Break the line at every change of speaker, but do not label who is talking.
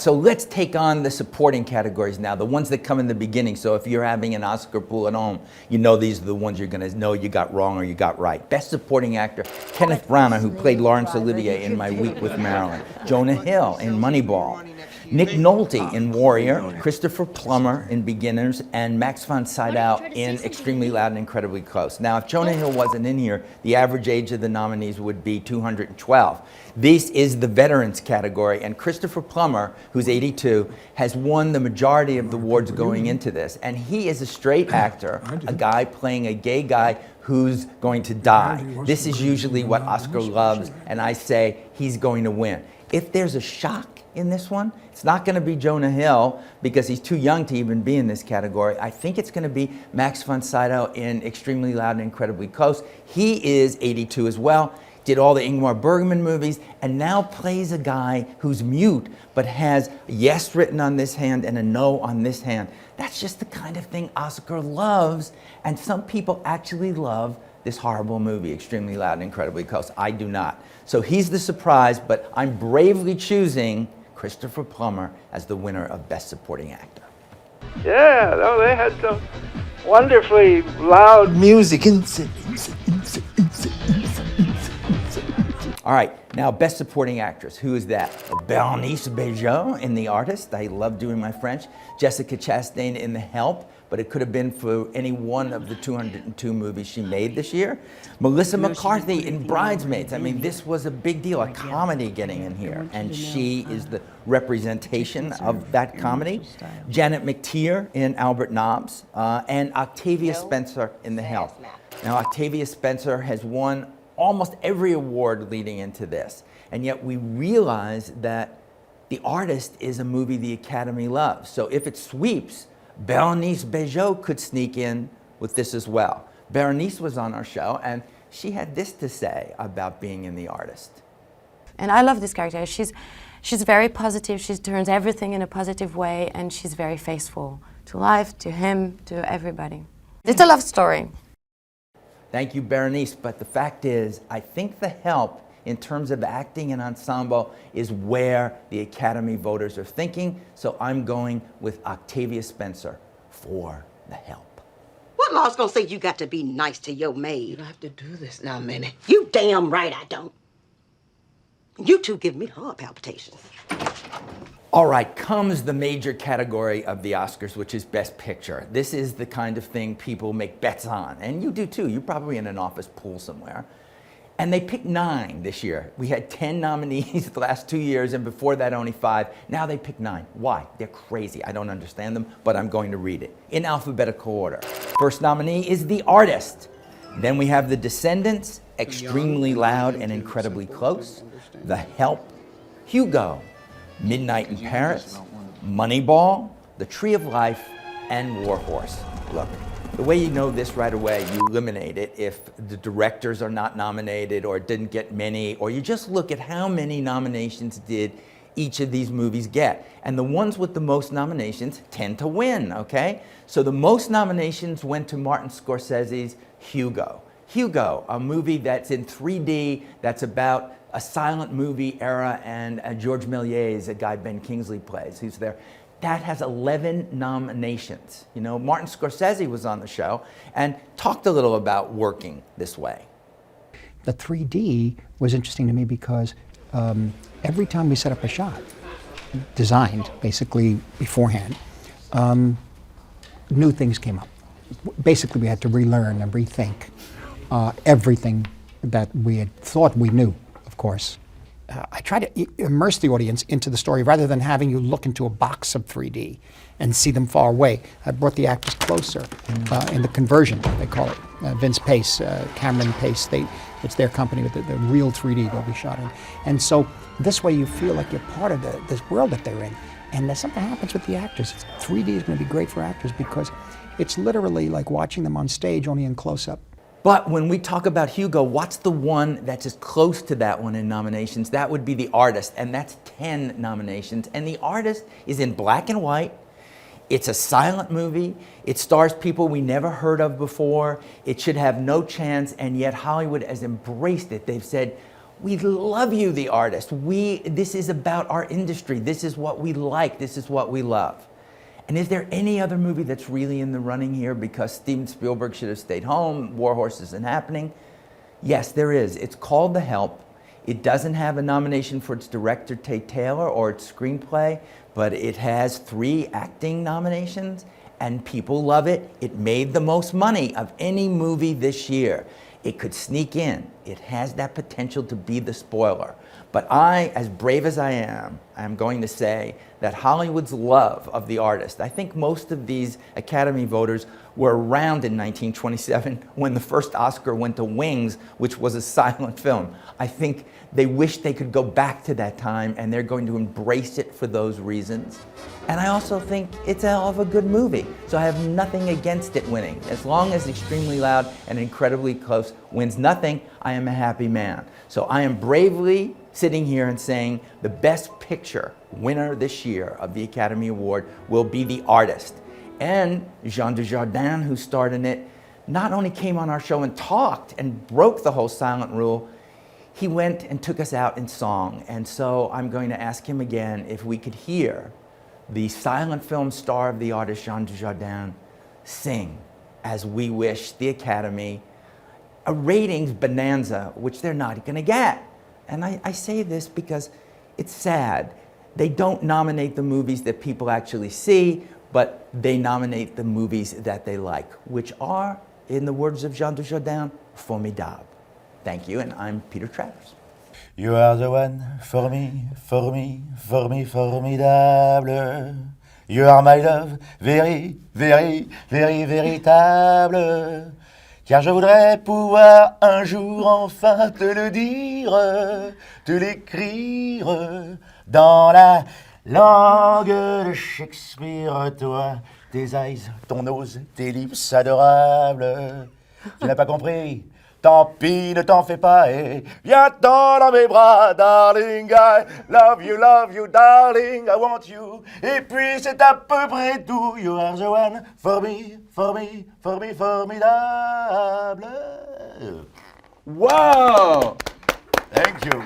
so let's take on the supporting categories now, the ones that come in the beginning. So if you're having an Oscar pool at home, you know these are the ones you're going to know you got wrong or you got right. Best Supporting Actor, Kenneth Branagh, who played Laurence Olivier in My Week with Marilyn. Jonah Hill in Moneyball. Nick Nolte in Warrior, Christopher Plummer in Beginners, and Max von Sydow in Extremely Loud and Incredibly Close. Now, if Jonah Hill wasn't in here, the average age of the nominees would be 212. This is the veterans category, and Christopher Plummer, who's 82, has won the majority of the awards going into this. And he is a straight actor, a guy playing a gay guy who's going to die. This is usually what Oscar loves, and I say he's going to win. If there's a shock in this one, it's not going to be Jonah Hill because he's too young to even be in this category. I think it's going to be Max von Sydow in Extremely Loud and Incredibly Close. He is 82 as well, did all the Ingmar Bergman movies, and now plays a guy who's mute but has yes written on this hand and a no on this hand. That's just the kind of thing Oscar loves, and some people actually love this horrible movie, Extremely Loud and Incredibly Close. I do not. So he's the surprise, but I'm bravely choosing Christopher Plummer as the winner of Best Supporting Actor.
Yeah, no, they had some wonderfully loud music.
All right, now Best Supporting Actress. Who is that? Bernice Bejo in The Artist. I love doing my French. Jessica Chastain in The Help, but it could have been for any one of the 202 movies she made this year. Melissa McCarthy in Bridesmaids. I mean, this was a big deal, a comedy getting in here, and she is the representation of that comedy. Janet McTeer in Albert Nobbs, and Octavia Spencer in The Help. Now, Octavia Spencer has won almost every award leading into this, and yet we realize that The Artist is a movie the Academy loves. So if it sweeps, Bernice Bejo could sneak in with this as well. Bernice was on our show, and she had this to say about being in The Artist.
And I love this character. She's very positive. She turns everything in a positive way, and she's very faithful to life, to him, to everybody. It's a love story.
Thank you, Berenice. But the fact is, I think The Help, in terms of acting and ensemble, is where the Academy voters are thinking. So I'm going with Octavia Spencer for The Help.
What law's gonna say you got to be nice to your maid?
You don't have to do this now, Minnie.
You damn right I don't. You two give me heart palpitations.
All right, comes the major category of the Oscars, which is Best Picture. This is the kind of thing people make bets on, and you do too. You're probably in an office pool somewhere. And they picked 9 this year. We had 10 nominees the last 2 years, and before that only 5. Now they picked 9. Why? They're crazy. I don't understand them, but I'm going to read it in alphabetical order. First nominee is The Artist. Then we have The Descendants, Extremely Loud and Incredibly Close, The Help, Hugo, Midnight in Paris, Moneyball, The Tree of Life, and War Horse. Look, the way you know this right away, you eliminate it if the directors are not nominated or didn't get many, or you just look at how many nominations did each of these movies get. And the ones with the most nominations tend to win, okay? So the most nominations went to Martin Scorsese's Hugo. Hugo, a movie that's in 3D, that's about a silent movie era, and George Méliès, a guy Ben Kingsley plays, who's there. That has 11 nominations. You know, Martin Scorsese was on the show and talked a little about working this way.
The 3D was interesting to me because every time we set up a shot, designed basically beforehand, new things came up. Basically, we had to relearn and rethink everything that we had thought we knew, of course. I try to immerse the audience into the story rather than having you look into a box of 3D and see them far away. I brought the actors closer in the conversion, they call it. Vince Pace, Cameron Pace, it's their company with the real 3D they'll be shot in. And so this way you feel like you're part of this world that they're in. And then something happens with the actors. 3D is going to be great for actors because it's literally like watching them on stage, only in close-up.
But when we talk about Hugo, what's the one that's as close to that one in nominations? That would be The Artist, and that's 10 nominations. And The Artist is in black and white. It's a silent movie. It stars people we never heard of before. It should have no chance, and yet Hollywood has embraced it. They've said, We love you, the artist. This is about our industry. This is what we like. This is what we love. And is there any other movie that's really in the running here because Steven Spielberg should have stayed home, War Horse isn't happening? Yes, there is. It's called The Help. It doesn't have a nomination for its director, Tate Taylor, or its screenplay, but it has 3 acting nominations, and people love it. It made the most money of any movie this year. It could sneak in. It has that potential to be the spoiler. But I, as brave as I am going to say that Hollywood's love of the artist, I think most of these Academy voters were around in 1927 when the first Oscar went to Wings, which was a silent film. I think they wish they could go back to that time, and they're going to embrace it for those reasons. And I also think it's a hell of a good movie, so I have nothing against it winning. As long as Extremely Loud and Incredibly Close wins nothing, I am a happy man. So I am bravely sitting here and saying the Best Picture winner this year of the Academy Award will be The Artist. And Jean Dujardin, who starred in it, not only came on our show and talked and broke the whole silent rule, he went and took us out in song. And so I'm going to ask him again if we could hear the silent film star of The Artist, Jean Dujardin, sing as we wish the Academy a ratings bonanza, which they're not going to get. And I say this because it's sad. They don't nominate the movies that people actually see, but they nominate the movies that they like, which are, in the words of Jean Dujardin, formidable. Thank you, and I'm Peter Travers.
You are the one for me, for me, for me, formidable. You are my love, very, very, very, véritable. Car je voudrais pouvoir un jour enfin te le dire, te l'écrire dans la langue de Shakespeare. Toi, tes eyes, ton nose, tes lips adorables. Tu n'as pas compris? Tant pis, ne t'en fais pas et viens-t'en dans mes bras, darling. I love you, darling, I want you. Et puis c'est à peu près tout. You are the one for me, for me, for me, formidable.
Whoa!
Thank you.